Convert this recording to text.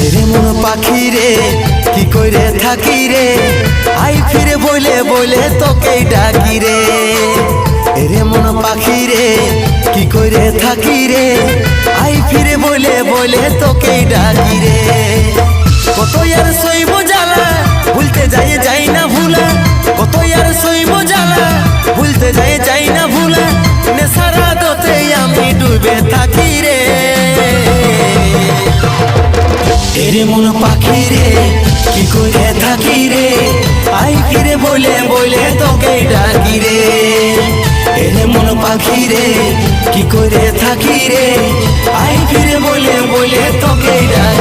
এরে মন পাখি রে কি করে থাকি রে, আই ফিরে বলে বলে তোকে ডাকি রে। এরে মন পাখি রে কি করে থাকি রে, আই ফিরে বলে বলে তোকে ডাকি রে। কত আর সইব জ্বালা ভুলতে যাই না ভুলা, কত আর সইব জ্বালা ভুলতে যাই না ভুলা, নেশার আদতে আমি ডুবে থাকি রে। এরে মন পাখি রে কি করে থাকি রে, আই ফিরে বলে বলে তোকে ডাকি রে। এরে মন পাখি রে কি করে থাকি রে, আই ফিরে বলে বলে তোকে ডাকি।